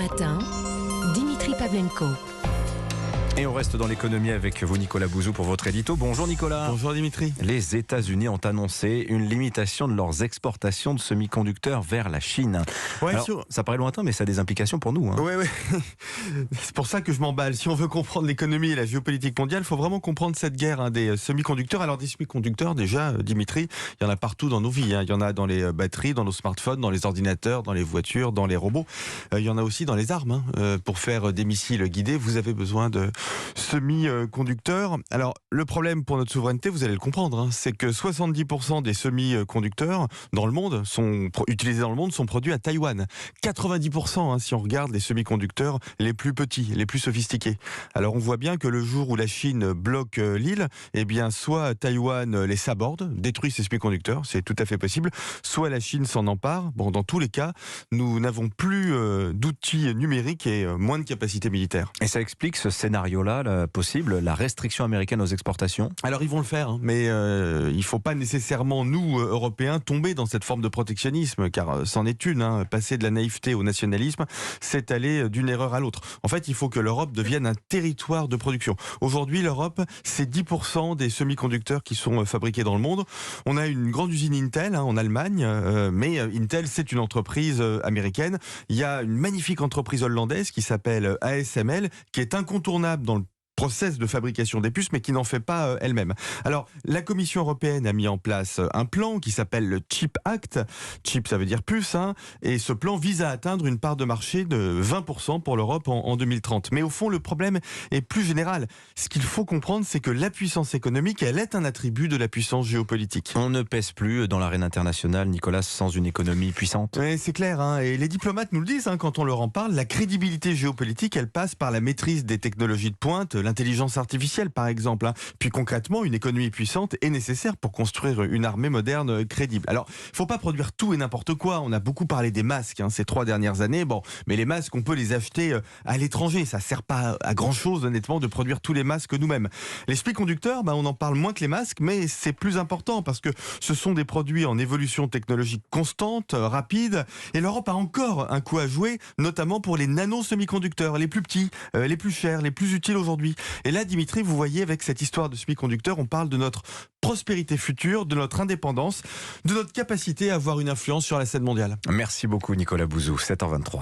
matin, Dimitri Pavlenko. Et on reste dans l'économie avec vous, Nicolas Bouzou, pour votre édito. Bonjour Nicolas. Bonjour Dimitri. Les États-Unis ont annoncé une limitation de leurs exportations de semi-conducteurs vers la Chine. Ouais, Alors, ça paraît lointain, mais ça a des implications pour nous. Ouais. C'est pour ça que je m'emballe. Si on veut comprendre l'économie et la géopolitique mondiale, il faut vraiment comprendre cette guerre des semi-conducteurs. Alors des semi-conducteurs, déjà, Dimitri, il y en a partout dans nos vies. Il y en a dans les batteries, dans nos smartphones, dans les ordinateurs, dans les voitures, dans les robots. Il y en a aussi dans les armes. Pour faire des missiles guidés, vous avez besoin de semi-conducteurs. Alors, le problème pour notre souveraineté, vous allez le comprendre, c'est que 70% des semi-conducteurs dans le monde utilisés dans le monde sont produits à Taïwan. 90% si on regarde les semi-conducteurs les plus petits, les plus sophistiqués. Alors, on voit bien que le jour où la Chine bloque l'île, eh bien, soit Taïwan les saborde, détruit ses semi-conducteurs, c'est tout à fait possible, soit la Chine s'en empare. Bon, dans tous les cas, nous n'avons plus d'outils numériques et moins de capacités militaires. Et ça explique ce scénario-là, possible, la restriction américaine aux exportations? Alors ils vont le faire, mais il ne faut pas nécessairement, nous, Européens, tomber dans cette forme de protectionnisme, car c'en est une. Passer de la naïveté au nationalisme, c'est aller d'une erreur à l'autre. En fait, il faut que l'Europe devienne un territoire de production. Aujourd'hui, l'Europe, c'est 10% des semi-conducteurs qui sont fabriqués dans le monde. On a une grande usine Intel en Allemagne, mais Intel, c'est une entreprise américaine. Il y a une magnifique entreprise hollandaise qui s'appelle ASML, qui est incontournable dans le process de fabrication des puces, mais qui n'en fait pas elle-même. Alors, la Commission européenne a mis en place un plan qui s'appelle le Chip Act. Chip, ça veut dire puce, et ce plan vise à atteindre une part de marché de 20% pour l'Europe en 2030. Mais au fond, le problème est plus général. Ce qu'il faut comprendre, c'est que la puissance économique, elle est un attribut de la puissance géopolitique. On ne pèse plus dans l'arène internationale, Nicolas, sans une économie puissante. Oui, c'est clair, et les diplomates nous le disent quand on leur en parle. La crédibilité géopolitique, elle passe par la maîtrise des technologies de pointe, l'intelligence artificielle par exemple. Puis concrètement, une économie puissante est nécessaire pour construire une armée moderne crédible. Alors, il ne faut pas produire tout et n'importe quoi. On a beaucoup parlé des masques ces 3 dernières années. Bon, mais les masques, on peut les acheter à l'étranger. Ça ne sert pas à grand-chose, honnêtement, de produire tous les masques nous-mêmes. Les semi-conducteurs, on en parle moins que les masques, mais c'est plus important parce que ce sont des produits en évolution technologique constante, rapide. Et l'Europe a encore un coup à jouer, notamment pour les nano-semi-conducteurs, les plus petits, les plus chers, les plus utiles aujourd'hui. Et là, Dimitri, vous voyez, avec cette histoire de semi-conducteurs, on parle de notre prospérité future, de notre indépendance, de notre capacité à avoir une influence sur la scène mondiale. Merci beaucoup, Nicolas Bouzou, 7h23.